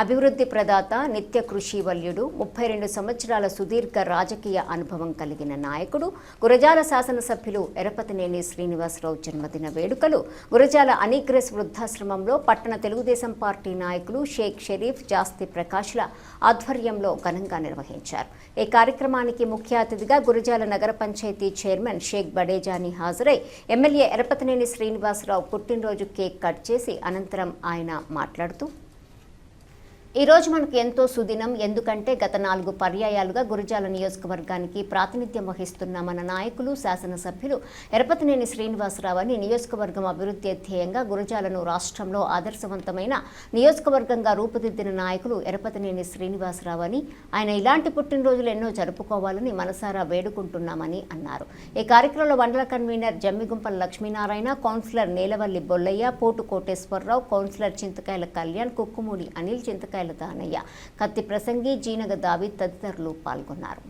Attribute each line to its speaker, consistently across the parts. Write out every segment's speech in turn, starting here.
Speaker 1: అభివృద్ధి ప్రదాత, నిత్య కృషి వల్యుడు, 32 సంవత్సరాల సుదీర్ఘ రాజకీయ అనుభవం కలిగిన నాయకుడు, గురజాల శాసనసభ్యులు ఎరపతినేని శ్రీనివాసరావు జన్మదిన వేడుకలు గురజాల అనీగ్రెస్ వృద్ధాశ్రమంలో పట్టణ తెలుగుదేశం పార్టీ నాయకులు షేక్ షరీఫ్, జాస్తి ప్రకాష్ల ఆధ్వర్యంలో ఘనంగా నిర్వహించారు. ఈ కార్యక్రమానికి ముఖ్య అతిథిగా గురజాల నగర పంచాయతీ చైర్మన్ షేక్ బడేజాని హాజరై ఎమ్మెల్యే ఎరపతినేని శ్రీనివాసరావు పుట్టినరోజు కేక్ కట్ చేసి అనంతరం ఆయన మాట్లాడుతూ, ఈ రోజు మనకు ఎంతో సుదినం. ఎందుకంటే గత 4 పర్యాయాలుగా గురజాల నియోజకవర్గానికి ప్రాతినిధ్యం వహిస్తున్న మన నాయకులు, శాసనసభ్యులు ఎరపతినేని శ్రీనివాసరావు అని నియోజకవర్గం అభివృద్ధి ధ్యేయంగా గురజాలను రాష్ట్రంలో ఆదర్శవంతమైన నియోజకవర్గంగా రూపుదిద్దిన నాయకులు ఎరపతినేని శ్రీనివాసరావు అని, ఆయన ఇలాంటి పుట్టినరోజులు ఎన్నో జరుపుకోవాలని మనసారా వేడుకుంటున్నామని అన్నారు. ఈ కార్యక్రమంలో మండల కన్వీనర్ జమ్మిగుంపల లక్ష్మీనారాయణ, కౌన్సిలర్ నేలవల్లి బొల్లయ్య, పోటు కోటేశ్వరరావు, కౌన్సిలర్ చింతకాయల కళ్యాణ్, కుక్కుమూడి అనిల్, చింతకాయల దానయ్య, కత్తి ప్రసంగి, జీనగ దావి తదితరులు పాల్గొన్నారు.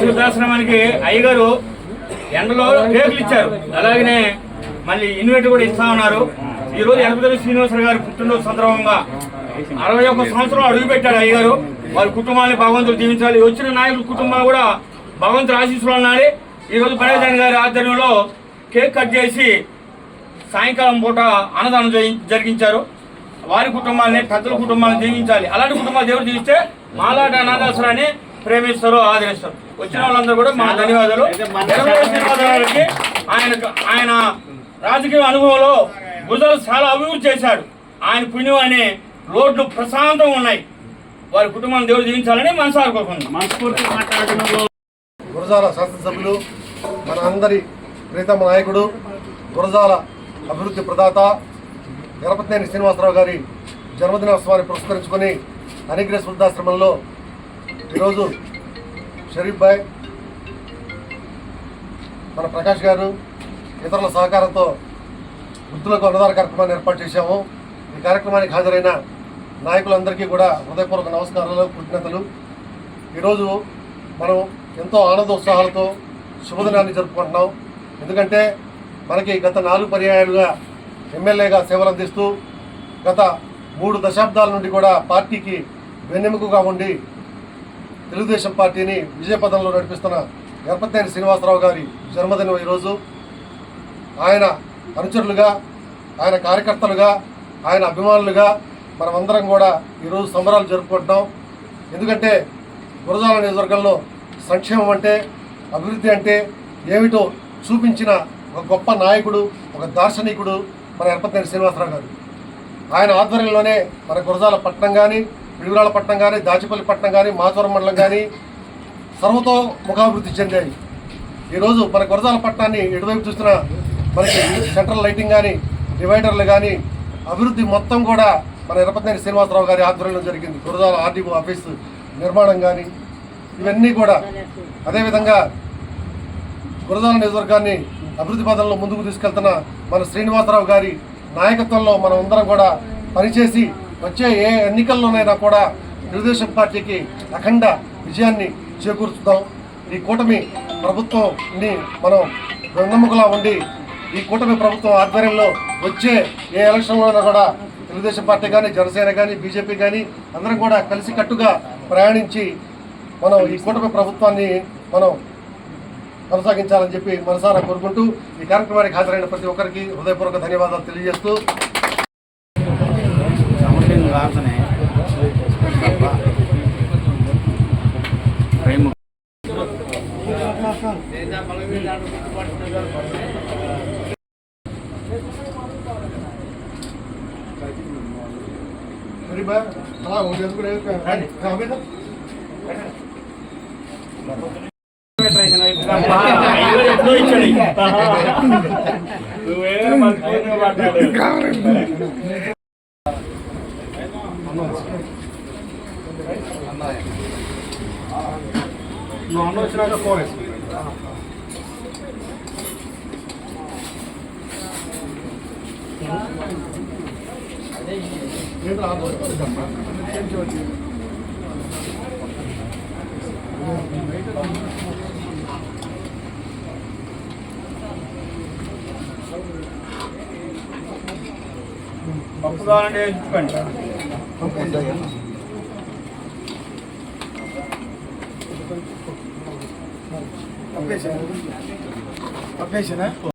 Speaker 2: వృద్ధాశ్రమానికి అయ్యగారు ఎండలో కేకులు ఇచ్చారు, అలాగనే మళ్ళీ ఇన్వైట్ కూడా ఇస్తా ఉన్నారు. ఈ రోజు ఎరపతినేని శ్రీనివాసరావు గారి పుట్టినరోజు సందర్భంగా 61 సంవత్సరం అడుగుపెట్టాడు అయ్యగారు. వారి కుటుంబాన్ని భగవంతుడు దీవించాలి. వచ్చిన నాయకుల కుటుంబాలు కూడా భగవంతుడు ఆశీస్సులు అనాలి. ఈ రోజు బడేజాని గారి ఆధ్వర్యంలో కేక్ కట్ చేసి సాయంకాలం పూట అన్నదానం జరిగించారు. వారి కుటుంబాన్ని, పెద్దల కుటుంబాలను దీవించాలి. అలాంటి కుటుంబాలు దేవుడు దీవిస్తే మాలాంటి అనాథాశ్రయాన్ని ప్రేమిస్తారు, ఆదరిస్తారు. వచ్చిన వాళ్ళందరూ కూడా మా ధన్యవాదాలు. శ్రీనివాసరావుకి ఆయన రాజకీయ అనుభవంలో గురజాల చాలా అభివృద్ధి చేశాడు. ఆయన పుణ్యం అనే రోడ్లు ప్రశాంతంగా ఉన్నాయి. వారి కుటుంబాన్ని దేవుడు జీవించాలని మనసారి కోరుకుంటున్నాం.
Speaker 3: గురజాల శాసనసభ్యులు, మన అందరి ప్రీతమ నాయకుడు, గురజాల అభివృద్ధి ప్రదాత ఎరపతినేని శ్రీనివాసరావు గారి జన్మదినోత్సవాన్ని పురస్కరించుకొని అనీగ్రెస్ వృద్ధాశ్రమంలో ఈరోజు షరీఫ్ భాయ్, మన ప్రకాష్ గారు, ఇతరుల సహకారంతో వృద్ధులకు అన్నదాన కార్యక్రమాన్ని ఏర్పాటు చేశాము. ఈ కార్యక్రమానికి హాజరైన నాయకులందరికీ కూడా హృదయపూర్వక నమస్కారాలు, కృతజ్ఞతలు. ఈరోజు మనం ఎంతో ఆనందోత్సాహాలతో శుభదినాన్ని జరుపుకుంటున్నాం. ఎందుకంటే మనకి గత 4 పర్యాయాలుగా ఎమ్మెల్యేగా సేవలు అందిస్తూ గత 3 దశాబ్దాల నుండి కూడా పార్టీకి వెన్నెముకగా ఉండి తెలుగుదేశం పార్టీని విజయపథంలో నడిపిస్తున్న ఎరపతినేని శ్రీనివాసరావు గారి జన్మదినం ఈరోజు. ఆయన అనుచరులుగా, ఆయన కార్యకర్తలుగా, ఆయన అభిమానులుగా మనమందరం కూడా ఈరోజు సంబరాలు జరుపుకుంటున్నాం. ఎందుకంటే గురజాల నియోజకవర్గంలో సంక్షేమం అంటే, అభివృద్ధి అంటే ఏమిటో చూపించిన ఒక గొప్ప నాయకుడు, ఒక దార్శనికుడు మన ఎరపతినేని శ్రీనివాసరావు గారు. ఆయన ఆధ్వర్యంలోనే మన గురజాల పట్టణం కానీ, పిడుగురాళ్ళ పట్టణం కానీ, దాచిపల్లి పట్టణం కానీ, మాచవరం మండలం కానీ సర్వతో ముఖాభివృద్ధి చెందాయి. ఈరోజు మన గురజాల పట్టణాన్ని ఎటువైపు చూస్తున్న మనకి సెంట్రల్ లైటింగ్ కానీ, డివైడర్లు కానీ, అభివృద్ధి మొత్తం కూడా మన ఎరపతినేని శ్రీనివాసరావు గారి ఆధ్వర్యంలో జరిగింది. గురజాల ఆర్డీఓ ఆఫీసు నిర్మాణం కానీ ఇవన్నీ కూడా. అదేవిధంగా గురజాల నియోజకవర్గాన్ని అభివృద్ధి పథంలో ముందుకు తీసుకెళ్తున్న మన శ్రీనివాసరావు గారి నాయకత్వంలో మనం అందరం కూడా పనిచేసి వచ్చే ఏ ఎన్నికల్లోనైనా కూడా తెలుగుదేశం పార్టీకి అఖండ విజయాన్ని చేకూర్చుతాం. ఈ కూటమి ప్రభుత్వాన్ని మనం వెన్నెముకలా ఉండి ఈ కూటమి ప్రభుత్వం ఆధ్వర్యంలో వచ్చే ఏ ఎలక్షన్లోనైనా కూడా తెలుగుదేశం పార్టీ కానీ, జనసేన కానీ, బీజేపీ కానీ అందరం కూడా కలిసికట్టుగా ప్రయాణించి మనం ఈ కూటమి ప్రభుత్వాన్ని మనం కొనసాగించాలని చెప్పి మనసారా కోరుకుంటూ ఈ కార్యక్రమానికి హాజరైన ప్రతి ఒక్కరికి హృదయపూర్వక ధన్యవాదాలు తెలియజేస్తూ No వచ్చినాక ఫోన్
Speaker 2: పప్పు కావాలంటే వేసుకోండి.
Speaker 4: అప్పేసేనా